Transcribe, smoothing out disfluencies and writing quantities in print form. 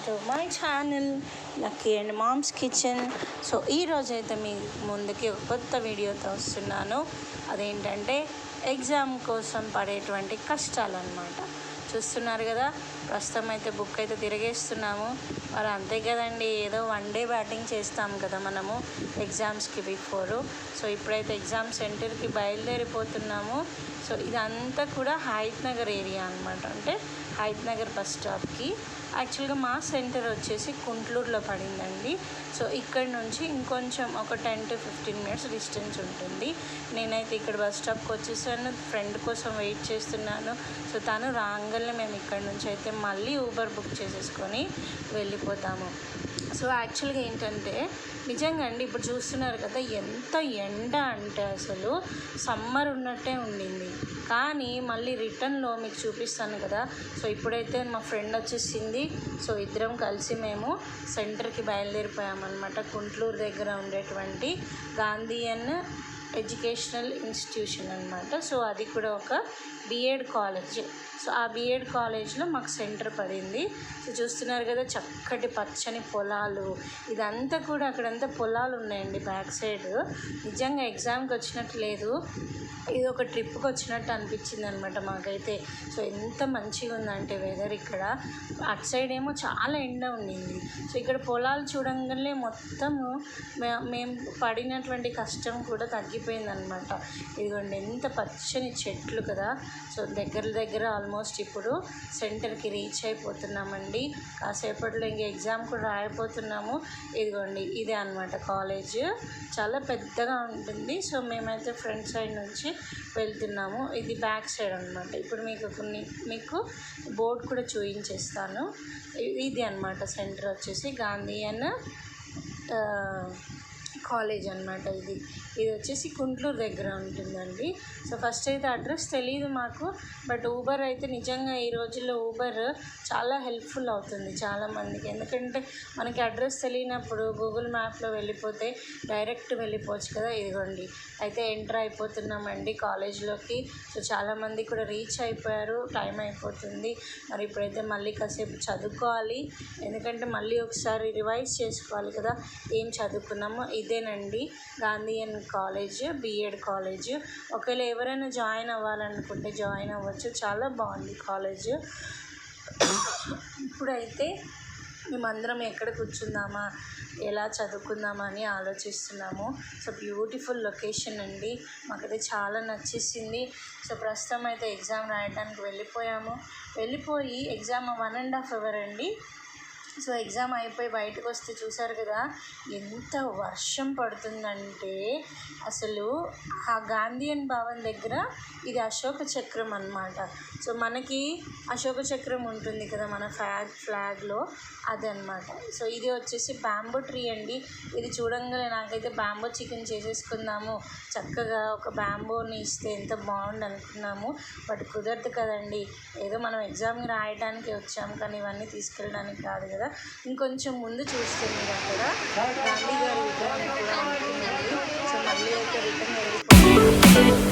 To my channel Lucky and Mom's Kitchen. So ఈరోజైతే మీ ముందుకి ఒక కొత్త వీడియోతో వస్తున్నాను. అదేంటంటే ఎగ్జామ్ కోసం పడేటువంటి కష్టాలు అన్నమాట. చూస్తున్నారు కదా, ప్రస్తుతం అయితే బుక్ అయితే తిరిగేస్తున్నాము. మరి అంతే కదండి, ఏదో వన్ డే బ్యాటింగ్ చేస్తాం కదా మనము ఎగ్జామ్స్కి బిఫోరు. సో ఇప్పుడైతే ఎగ్జామ్ సెంటర్కి బయలుదేరిపోతున్నాము. సో ఇదంతా కూడా హయత్ నగర్ ఏరియా అనమాట. అంటే హయత్ నగర్ బస్ స్టాప్కి యాక్చువల్గా మా సెంటర్ వచ్చేసి కుంట్లూరులో పడిందండి. సో ఇక్కడ నుంచి ఇంకొంచెం ఒక 10 to 15 minutes డిస్టెన్స్ ఉంటుంది. నేనైతే ఇక్కడ బస్ స్టాప్కి వచ్చేసాను, ఫ్రెండ్ కోసం వెయిట్ చేస్తున్నాను. సో తను రాగానే మేము ఇక్కడ నుంచి అయితే మళ్ళీ ఊబర్ బుక్ చేసేసుకొని వెళ్ళిపోతాము. సో యాక్చువల్గా ఏంటంటే నిజంగా అండి, ఇప్పుడు చూస్తున్నారు కదా ఎంత ఎండ అంటే అసలు సమ్మర్ ఉన్నట్టే ఉండింది. కానీ మళ్ళీ రిటర్న్లో మీకు చూపిస్తాను కదా. సో ఇప్పుడైతే మా ఫ్రెండ్ వచ్చేసింది. సో ఇద్దరం కలిసి మేము సెంటర్కి బయలుదేరిపోయామన్నమాట. కుంట్లూరు దగ్గర ఉండేటువంటి గాంధీయన్ ఎడ్యుకేషనల్ ఇన్స్టిట్యూషన్ అనమాట. సో అది కూడా ఒక బీఎడ్ కాలేజ్. సో ఆ బీఎడ్ కాలేజ్లో మాకు సెంటర్ పడింది. సో చూస్తున్నారు కదా, చక్కటి పచ్చని పొలాలు, ఇదంతా కూడా అక్కడంతా పొలాలు ఉన్నాయండి బ్యాక్ సైడ్. నిజంగా ఎగ్జామ్కి వచ్చినట్టు లేదు, ఇది ఒక ట్రిప్కి వచ్చినట్టు అనిపించింది అనమాట మాకైతే. సో ఎంత మంచిగా ఉందంటే వెదర్ ఇక్కడ. అటు సైడ్ ఏమో చాలా ఎండ ఉండింది. సో ఇక్కడ పొలాలు చూడంగానే మొత్తము మేము పడినటువంటి కష్టం కూడా తగ్గిపోయిందనమాట. ఇదిగోండి ఎంత పచ్చని చెట్లు కదా. సో దగ్గర ఆల్మోస్ట్ ఇప్పుడు సెంటర్కి రీచ్ అయిపోతున్నామండి. కాసేపట్లో ఇంక ఎగ్జామ్ కూడా రాయిపోతున్నాము. ఇదిగోండి ఇదే అనమాట కాలేజ్, చాలా పెద్దగా ఉంటుంది. సో మేమైతే ఫ్రంట్ సైడ్ నుంచి వెళ్తున్నాము. ఇది బ్యాక్ సైడ్ అనమాట. ఇప్పుడు మీకు బోర్డు కూడా చూపించేస్తాను. ఇది అనమాట సెంటర్ వచ్చేసి గాంధీయన్ కాలేజ్ అనమాట. ఇది వచ్చేసి కుంట్లూరు దగ్గర ఉంటుందండి. సో ఫస్ట్ అయితే అడ్రస్ తెలియదు మాకు, బట్ ఊబర్ అయితే నిజంగా ఈ రోజుల్లో ఊబర్ చాలా హెల్ప్ఫుల్ అవుతుంది చాలామందికి. ఎందుకంటే మనకి అడ్రస్ తెలియనప్పుడు గూగుల్ మ్యాప్లో వెళ్ళిపోతే డైరెక్ట్ వెళ్ళిపోవచ్చు కదా. ఇదిగోండి అయితే ఎంటర్ అయిపోతున్నామండి కాలేజ్లోకి. సో చాలామంది కూడా రీచ్ అయిపోయారు, టైం అయిపోతుంది. మరి ఇప్పుడైతే మళ్ళీ కాసేపు చదువుకోవాలి, ఎందుకంటే మళ్ళీ ఒకసారి రివైజ్ చేసుకోవాలి కదా ఏం చదువుకున్నామో. ఇదేనండి గాంధీయన్ కాలేజ్, బీఎడ్ కాలేజ్. ఒకవేళ ఎవరైనా జాయిన్ అవ్వాలనుకుంటే జాయిన్ అవ్వచ్చు, చాలా బాగుంది కాలేజ్. ఇప్పుడైతే మేమందరం ఎక్కడ కూర్చుందామా, ఎలా చదువుకుందామా అని ఆలోచిస్తున్నాము. సో బ్యూటిఫుల్ లొకేషన్ అండి, మాకైతే చాలా నచ్చేసింది. సో ప్రస్తుతం అయితే ఎగ్జామ్ రాయడానికి వెళ్ళిపోయి ఎగ్జామ్ 1.5 hour అండి. సో ఎగ్జామ్ అయిపోయి బయటకు వస్తే చూసారు కదా ఎంత వర్షం పడుతుందంటే అసలు. ఆ గాంధీయన్ భవన్ దగ్గర ఇది అశోక చక్రం అన్నమాట. సో మనకి అశోక చక్రం ఉంటుంది కదా మన ఫ్లాగ్లో, అది అనమాట. సో ఇది వచ్చేసి బ్యాంబో ట్రీ అండి. ఇది చూడంగానే నాకైతే బ్యాంబో చికెన్ చేసేసుకుందాము, చక్కగా ఒక బ్యాంబోని ఇస్తే ఎంత బాగుండు అనుకున్నాము. బట్ కుదరదు కదండి, ఏదో మనం ఎగ్జామ్ని రాయడానికి వచ్చాము కానీ ఇవన్నీ తీసుకెళ్ళడానికి కాదు కదా. ఇంకొంచెం ముందు చూస్తే మీరు అక్కడ గాంధీ గారి విగ్రహం కూడా ఉంటుందండి. సో మళ్ళీ అయితే రిటర్న్ వెళ్ళిపోయింది.